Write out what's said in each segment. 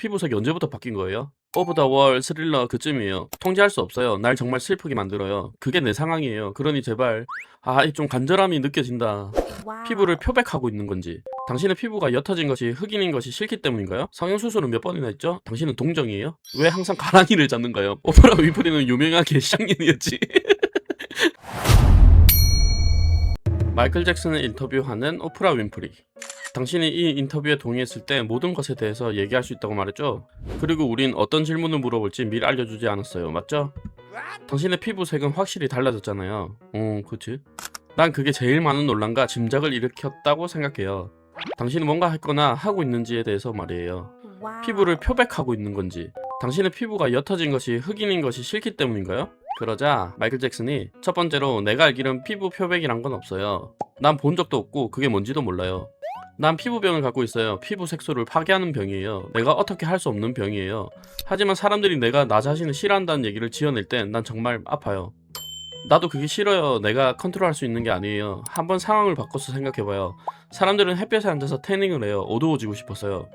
피부색이 언제부터 바뀐 거예요? 오브 더 월 스릴러 그쯤이에요. 통제할 수 없어요. 날 정말 슬프게 만들어요. 그게 내 상황이에요. 그러니 제발. 좀 간절함이 느껴진다. 피부를 와우. 표백하고 있는 건지. 당신의 피부가 옅어진 것이 흑인인 것이 싫기 때문인가요? 성형수술은 몇 번이나 했죠? 당신은 동정이에요? 왜 항상 가랑이를 잡는가요? 오프라 윈프리는 유명한 개쌍년이었지. 마이클 잭슨을 인터뷰하는 오프라 윈프리. 당신이 이 인터뷰에 동의했을 때 모든 것에 대해서 얘기할 수 있다고 말했죠? 그리고 우린 어떤 질문을 물어볼지 미리 알려주지 않았어요. 맞죠? 당신의 피부색은 확실히 달라졌잖아요. 그치? 난 그게 제일 많은 논란과 짐작을 일으켰다고 생각해요. 당신이 뭔가 했거나 하고 있는지에 대해서 말이에요. 피부를 와우. 표백하고 있는 건지, 당신의 피부가 옅어진 것이 흑인인 것이 싫기 때문인가요? 그러자 마이클 잭슨이 첫 번째로 내가 알기론 피부 표백이란 건 없어요. 난 본 적도 없고 그게 뭔지도 몰라요. 난 피부병을 갖고 있어요. 피부 색소를 파괴하는 병이에요. 내가 어떻게 할 수 없는 병이에요. 하지만 사람들이 내가 나 자신을 싫어한다는 얘기를 지어낼 땐 난 정말 아파요. 나도 그게 싫어요. 내가 컨트롤할 수 있는 게 아니에요. 한번 상황을 바꿔서 생각해봐요. 사람들은 햇볕에 앉아서 태닝을 해요. 어두워지고 싶어서요.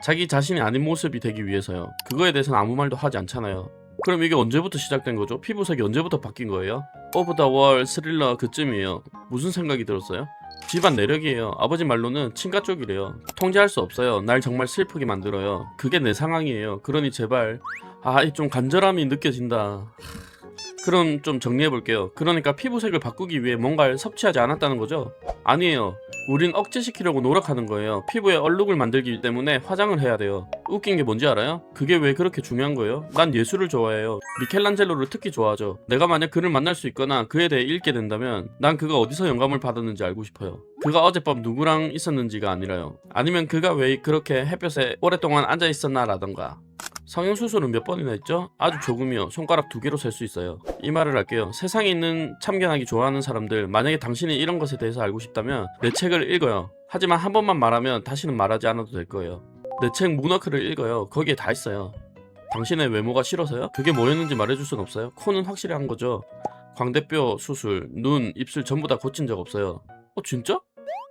자기 자신이 아닌 모습이 되기 위해서요. 그거에 대해서는 아무 말도 하지 않잖아요. 그럼 이게 언제부터 시작된 거죠? 피부색이 언제부터 바뀐 거예요? 오브 더 월 스릴러 그쯤이에요. 무슨 생각이 들었어요? 집안 내력이에요. 아버지 말로는 친가 쪽이래요. 통제할 수 없어요. 날 정말 슬프게 만들어요. 그게 내 상황이에요. 그러니 제발. 좀 간절함이 느껴진다. 그럼 좀 정리해볼게요. 그러니까 피부색을 바꾸기 위해 뭔가를 섭취하지 않았다는 거죠? 아니에요. 우린 억제시키려고 노력하는 거예요. 피부에 얼룩을 만들기 때문에 화장을 해야 돼요. 웃긴 게 뭔지 알아요? 그게 왜 그렇게 중요한 거예요? 난 예술을 좋아해요. 미켈란젤로를 특히 좋아하죠. 내가 만약 그를 만날 수 있거나 그에 대해 읽게 된다면 난 그가 어디서 영감을 받았는지 알고 싶어요. 그가 어젯밤 누구랑 있었는지가 아니라요. 아니면 그가 왜 그렇게 햇볕에 오랫동안 앉아 있었나 라던가. 성형수술은 몇 번이나 했죠? 아주 조금이요. 손가락 2개로 셀 수 있어요. 이 말을 할게요. 세상에 있는 참견하기 좋아하는 사람들, 만약에 당신이 이런 것에 대해서 알고 싶다면 내 책을 읽어요. 하지만 한 번만 말하면 다시는 말하지 않아도 될 거예요. 내 책 문워크를 읽어요. 거기에 다 있어요. 당신의 외모가 싫어서요? 그게 뭐였는지 말해줄 순 없어요? 코는 확실히 한 거죠. 광대뼈 수술, 눈, 입술 전부 다 고친 적 없어요. 진짜?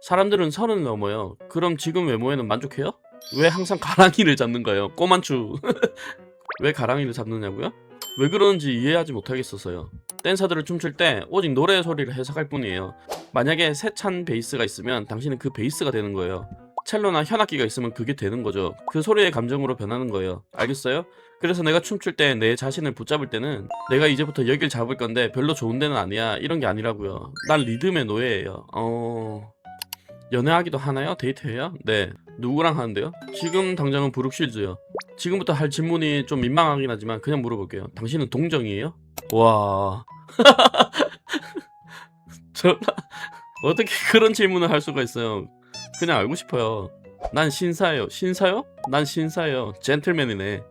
사람들은 30을 넘어요. 그럼 지금 외모에는 만족해요? 왜 항상 가랑이를 잡는가요? 꼬만추. 왜 가랑이를 잡느냐고요? 왜 그러는지 이해하지 못하겠어서요. 댄서들을 춤출 때 오직 노래의 소리를 해석할 뿐이에요. 만약에 세찬 베이스가 있으면 당신은 그 베이스가 되는 거예요. 첼로나 현악기가 있으면 그게 되는 거죠. 그 소리의 감정으로 변하는 거예요. 알겠어요? 그래서 내가 춤출 때 내 자신을 붙잡을 때는 내가 이제부터 여길 잡을 건데 별로 좋은 데는 아니야 이런 게 아니라고요. 난 리듬의 노예예요. 연애하기도 하나요? 데이트해요? 네. 누구랑 하는데요? 지금 당장은 브룩실즈요. 지금부터 할 질문이 좀 민망하긴 하지만 그냥 물어볼게요. 당신은 동정이에요? 와... 저... 어떻게 그런 질문을 할 수가 있어요? 그냥 알고 싶어요. 난 신사예요. 신사요? 난 신사예요. 젠틀맨이네.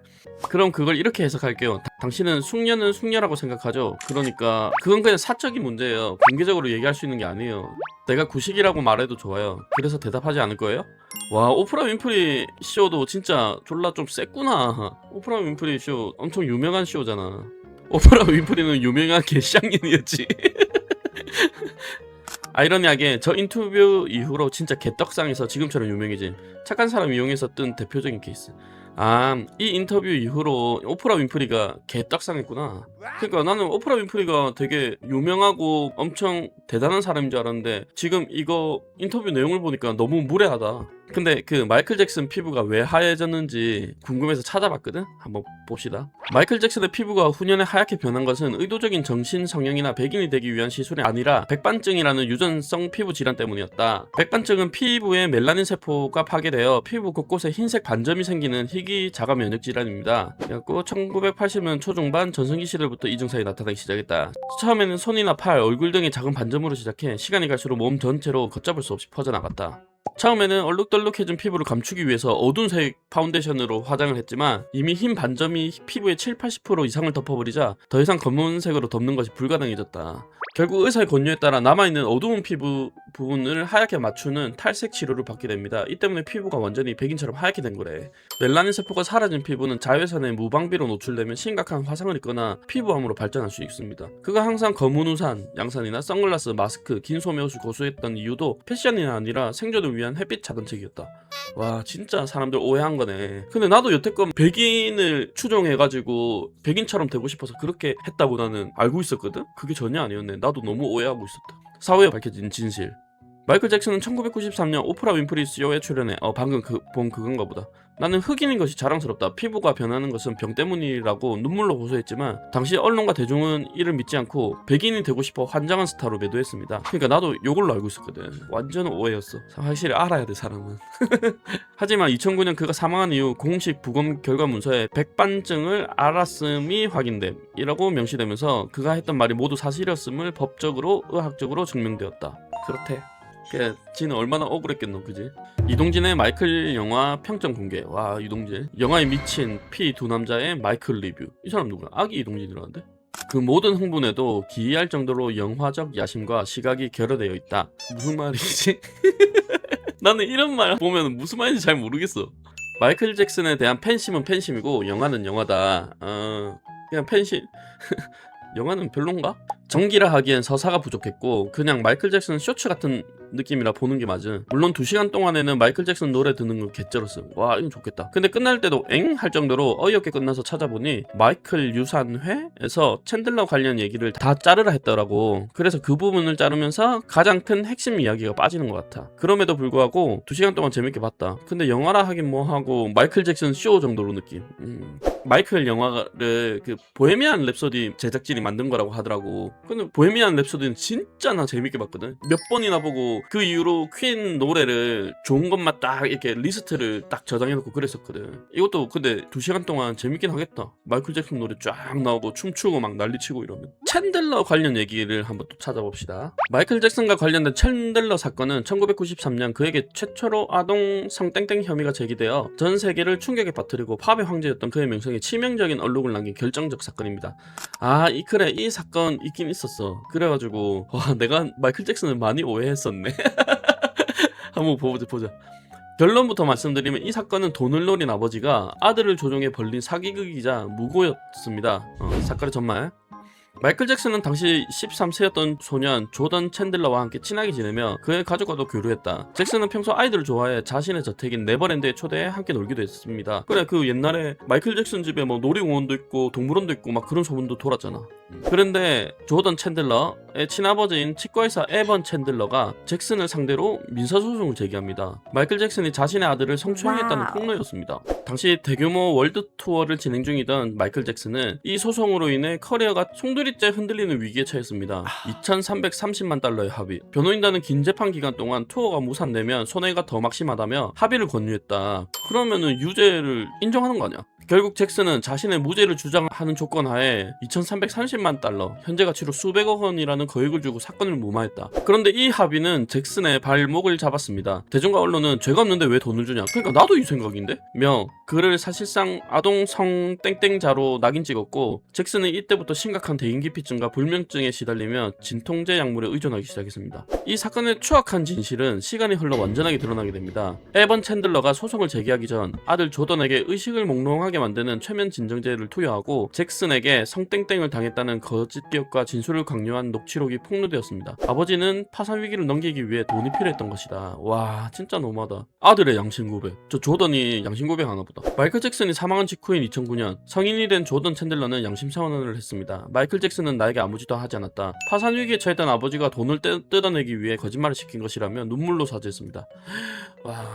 그럼 그걸 이렇게 해석할게요. 당신은 숙녀는 숙녀라고 생각하죠? 그러니까 그건 그냥 사적인 문제예요. 공개적으로 얘기할 수 있는 게 아니에요. 내가 구식이라고 말해도 좋아요. 그래서 대답하지 않을 거예요? 와, 오프라 윈프리 쇼도 진짜 졸라 좀 셌구나. 오프라 윈프리 쇼 엄청 유명한 쇼잖아. 오프라 윈프리는 유명한 개쌍년이었지. 아이러니하게 저 인터뷰 이후로 진짜 개떡상에서 지금처럼 유명해진 착한 사람 이용해서 뜬 대표적인 케이스. 이 인터뷰 이후로 오프라 윈프리가 개떡상했구나. 그러니까 나는 오프라 윈프리가 되게 유명하고 엄청 대단한 사람인 줄 알았는데 지금 이거 인터뷰 내용을 보니까 너무 무례하다. 근데 그 마이클 잭슨 피부가 왜 하얘졌는지 궁금해서 찾아봤거든? 한번 봅시다. 마이클 잭슨의 피부가 후년에 하얗게 변한 것은 의도적인 정신 성형이나 백인이 되기 위한 시술이 아니라 백반증이라는 유전성 피부 질환 때문이었다. 백반증은 피부에 멜라닌 세포가 파괴되어 피부 곳곳에 흰색 반점이 생기는 희귀 자가 면역 질환입니다. 그래갖고 1980년 초중반 전성기 시절부터 이 증상이 나타나기 시작했다. 처음에는 손이나 팔, 얼굴 등의 작은 반점으로 시작해 시간이 갈수록 몸 전체로 걷잡을 수 없이 퍼져나갔다. 처음에는 얼룩덜룩해진 피부를 감추기 위해서 어두운 색 파운데이션으로 화장을 했지만 이미 흰 반점이 피부의 7-80% 이상을 덮어버리자 더 이상 검은색으로 덮는 것이 불가능해졌다. 결국 의사의 권유에 따라 남아있는 어두운 피부 부분을 하얗게 맞추는 탈색 치료를 받게 됩니다. 이 때문에 피부가 완전히 백인처럼 하얗게 된 거래. 멜라닌 세포가 사라진 피부는 자외선에 무방비로 노출되면 심각한 화상을 입거나 피부암으로 발전할 수 있습니다. 그가 항상 검은 우산, 양산이나 선글라스, 마스크, 긴 소매 옷을 고수했던 이유도 패션이 아니라 생존을 위한 햇빛 차단책이었다. 와, 진짜 사람들 오해한 거네. 근데 나도 여태껏 백인을 추종해가지고 백인처럼 되고 싶어서 그렇게 했다고 나는 알고 있었거든? 그게 전혀 아니었네. 나도 너무 오해하고 있었다. 사후에 밝혀진 진실. 마이클 잭슨은 1993년 오프라 윈프리 쇼에 출연해 방금 본 그건가 보다. 나는 흑인인 것이 자랑스럽다. 피부가 변하는 것은 병 때문이라고 눈물로 호소했지만 당시 언론과 대중은 이를 믿지 않고 백인이 되고 싶어 환장한 스타로 매도했습니다. 그러니까 나도 요걸로 알고 있었거든. 완전 오해였어. 확실히 알아야 돼 사람은. 하지만 2009년 그가 사망한 이후 공식 부검 결과 문서에 백반증을 앓았음이 확인됨이라고 명시되면서 그가 했던 말이 모두 사실이었음을 법적으로 의학적으로 증명되었다. 그렇대. 지는 얼마나 억울했겠노, 그지? 이동진의 마이클 영화 평점 공개. 와, 이동진. 영화에 미친 피 두 남자의 마이클 리뷰. 이 사람 누구야? 아기 이동진이라는데? 그 모든 흥분에도 기이할 정도로 영화적 야심과 시각이 결여되어 있다. 무슨 말이지? 나는 이런 말 보면 무슨 말인지 잘 모르겠어. 마이클 잭슨에 대한 팬심은 팬심이고 영화는 영화다. 그냥 팬심. 영화는 별론가? 전기라 하기엔 서사가 부족했고 그냥 마이클 잭슨 쇼츠 같은 느낌이라 보는 게 맞음. 물론 2시간 동안에는 마이클 잭슨 노래 듣는 거 개쩔었음. 와, 이건 좋겠다. 근데 끝날 때도 엥? 할 정도로 어이없게 끝나서 찾아보니 마이클 유산회에서 챈들러 관련 얘기를 다 자르라 했더라고. 그래서 그 부분을 자르면서 가장 큰 핵심 이야기가 빠지는 것 같아. 그럼에도 불구하고 2시간 동안 재밌게 봤다. 근데 영화라 하긴 뭐하고 마이클 잭슨 쇼 정도로 느낌. 마이클 영화를 그 보헤미안 랩소디 제작진이 만든 거라고 하더라고. 근데 보헤미안 랩소디는 진짜 나 재밌게 봤거든. 몇 번이나 보고 그 이후로 퀸 노래를 좋은 것만 딱 이렇게 리스트를 딱 저장해놓고 그랬었거든. 이것도 근데 2시간 동안 재밌긴 하겠다. 마이클 잭슨 노래 쫙 나오고 춤추고 막 난리치고 이러면. 챈들러 관련 얘기를 한번 또 찾아봅시다. 마이클 잭슨과 관련된 챈들러 사건은 1993년 그에게 최초로 아동 성땡땡 혐의가 제기되어 전 세계를 충격에 빠뜨리고 팝의 황제였던 그의 명성에 치명적인 얼룩을 남긴 결정적 사건입니다. 그래, 이 사건 있긴 있었어. 그래가지고 와, 내가 마이클 잭슨을 많이 오해했었네. 한번 보자. 결론부터 말씀드리면 이 사건은 돈을 노린 아버지가 아들을 조종해 벌린 사기극이자 무고였습니다. 사건의 전말. 마이클 잭슨은 당시 13세였던 소년 조던 챈들러와 함께 친하게 지내며 그의 가족과도 교류했다. 잭슨은 평소 아이들을 좋아해 자신의 저택인 네버랜드에 초대해 함께 놀기도 했습니다. 그래, 그 옛날에 마이클 잭슨 집에 뭐 놀이공원도 있고 동물원도 있고 막 그런 소문도 돌았잖아. 그런데 조던 챈들러의 친아버지인 치과의사 에번 챈들러가 잭슨을 상대로 민사소송을 제기합니다. 마이클 잭슨이 자신의 아들을 성추행했다는 폭로였습니다. 당시 대규모 월드 투어를 진행 중이던 마이클 잭슨은 이 소송으로 인해 커리어가 송두리째 흔들리는 위기에 처했습니다. 2,330만 달러의 합의. 변호인단은 긴 재판 기간 동안 투어가 무산되면 손해가 더 막심하다며 합의를 권유했다. 그러면은 유죄를 인정하는 거 아니야? 결국 잭슨은 자신의 무죄를 주장하는 조건 하에 2,330만 달러, 현재 가치로 수백억 원이라는 거액을 주고 사건을 무마했다. 그런데 이 합의는 잭슨의 발목을 잡았습니다. 대중과 언론은 죄가 없는데 왜 돈을 주냐? 그러니까 나도 이 생각인데? 며 그를 사실상 아동 성 땡땡자로 낙인 찍었고 잭슨은 이때부터 심각한 대인기피증과 불면증에 시달리며 진통제 약물에 의존하기 시작했습니다. 이 사건의 추악한 진실은 시간이 흘러 완전하게 드러나게 됩니다. 에번 챈들러가 소송을 제기하기 전 아들 조던에게 의식을 몽롱하게 만드는 최면 진정제를 투여하고 잭슨에게 성땡땡을 당했다는 거짓 기억과 진술을 강요한 녹취록이 폭로되었습니다. 아버지는 파산 위기를 넘기기 위해 돈이 필요했던 것이다. 와, 진짜 너무하다. 아들의 양심 고백. 저 조던이 양심 고백하나 보다. 마이클 잭슨이 사망한 직후인 2009년 성인이 된 조던 챈들러는 양심 선언을 했습니다. 마이클 잭슨은 나에게 아무 짓도 하지 않았다. 파산 위기에 처했던 아버지가 돈을 뜯어내기 위해 거짓말을 시킨 것이라며 눈물로 사죄했습니다. 와...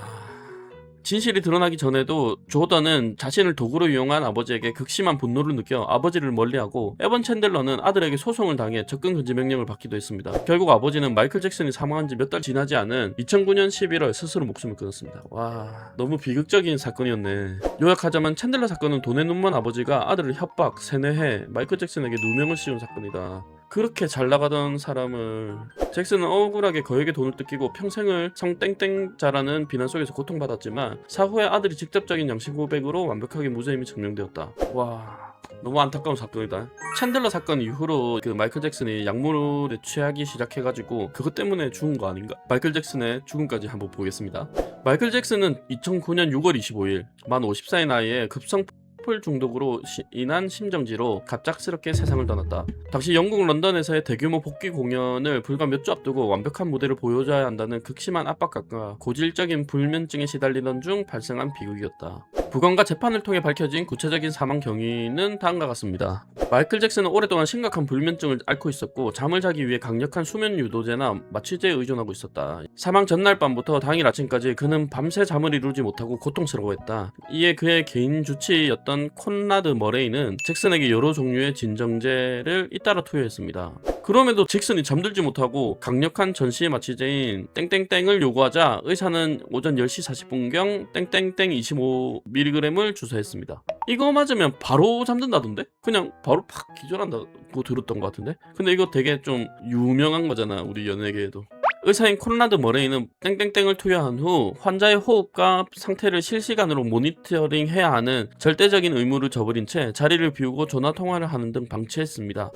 진실이 드러나기 전에도 조던은 자신을 도구로 이용한 아버지에게 극심한 분노를 느껴 아버지를 멀리하고 에번 챈들러는 아들에게 소송을 당해 접근 금지 명령을 받기도 했습니다. 결국 아버지는 마이클 잭슨이 사망한 지 몇 달 지나지 않은 2009년 11월 스스로 목숨을 끊었습니다. 와, 너무 비극적인 사건이었네. 요약하자면 챈들러 사건은 돈에 눈먼 아버지가 아들을 협박, 세뇌해 마이클 잭슨에게 누명을 씌운 사건이다. 그렇게 잘 나가던 사람을 잭슨은 억울하게 거액의 돈을 뜯기고 평생을 성땡땡자라는 비난 속에서 고통받았지만 사후에 아들이 직접적인 양심 고백으로 완벽하게 무죄임이 증명되었다. 와, 너무 안타까운 사건이다. 챈들러 사건 이후로 그 마이클 잭슨이 약물에 취하기 시작해가지고 그것 때문에 죽은 거 아닌가? 마이클 잭슨의 죽음까지 한번 보겠습니다. 마이클 잭슨은 2009년 6월 25일 만 54의 나이에 급성 풀 중독으로 인한 심정지로 갑작스럽게 세상을 떠났다. 당시 영국 런던에서의 대규모 복귀 공연을 불과 몇 주 앞두고 완벽한 무대를 보여줘야 한다는 극심한 압박감과 고질적인 불면증에 시달리던 중 발생한 비극이었다. 부검과 재판을 통해 밝혀진 구체적인 사망 경위는 다음과 같습니다. 마이클 잭슨은 오랫동안 심각한 불면증을 앓고 있었고 잠을 자기 위해 강력한 수면 유도제나 마취제에 의존하고 있었다. 사망 전날 밤부터 당일 아침까지 그는 밤새 잠을 이루지 못하고 고통스러워했다. 이에 그의 개인 주치의였던 콘라드 머레이는 잭슨에게 여러 종류의 진정제를 잇따라 투여했습니다. 그럼에도 잭슨이 잠들지 못하고 강력한 전시의 마취제인 땡땡땡을 요구하자 의사는 오전 10시 40분경 땡땡땡 25mg을 주사했습니다. 이거 맞으면 바로 잠든다던데? 그냥 바로 팍 기절한다고 들었던 것 같은데? 근데 이거 되게 좀 유명한 거잖아, 우리 연예계에도. 의사인 콘라드 머레이는 땡땡땡을 투여한 후 환자의 호흡과 상태를 실시간으로 모니터링해야 하는 절대적인 의무를 저버린 채 자리를 비우고 전화통화를 하는 등 방치했습니다.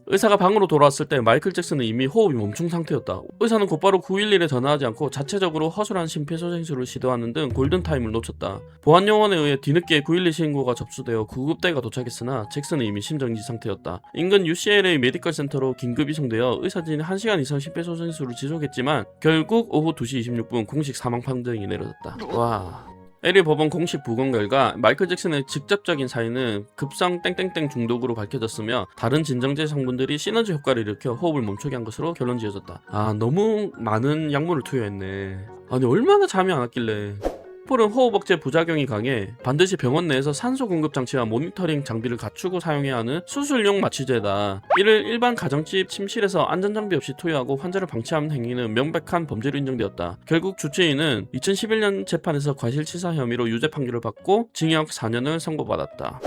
의사가 방으로 돌아왔을 때 마이클 잭슨은 이미 호흡이 멈춘 상태였다. 의사는 곧바로 911에 전화하지 않고 자체적으로 허술한 심폐소생술을 시도하는 등 골든타임을 놓쳤다. 보안요원에 의해 뒤늦게 911 신고가 접수되어 구급대가 도착했으나 잭슨은 이미 심정지 상태였다. 인근 UCLA 메디컬 센터로 긴급 이송되어 의사진이 1시간 이상 심폐소생술을 지속했지만 결국 오후 2시 26분 공식 사망 판정이 내려졌다. 와... LA 법원 공식 부검 결과 마이클 잭슨의 직접적인 사인은 급성 땡땡땡 중독으로 밝혀졌으며 다른 진정제 성분들이 시너지 효과를 일으켜 호흡을 멈추게 한 것으로 결론 지어졌다. 너무 많은 약물을 투여했네. 아니 얼마나 잠이 안 왔길래. 폴은 호흡 억제 부작용이 강해 반드시 병원 내에서 산소 공급 장치와 모니터링 장비를 갖추고 사용해야 하는 수술용 마취제다. 이를 일반 가정집 침실에서 안전장비 없이 투여하고 환자를 방치하는 행위는 명백한 범죄로 인정되었다. 결국 주치의는 2011년 재판에서 과실치사 혐의로 유죄 판결을 받고 징역 4년을 선고받았다.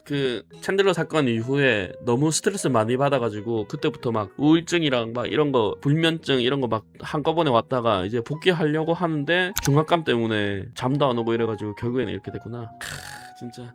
그 챈들러 사건 이후에 너무 스트레스 많이 받아가지고 그때부터 막 우울증이랑 막 이런 거 불면증 이런 거 막 한꺼번에 왔다가 이제 복귀하려고 하는데 중압감 때문에 잠도 안 오고 이래가지고 결국에는 이렇게 됐구나. 진짜.